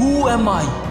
who am I،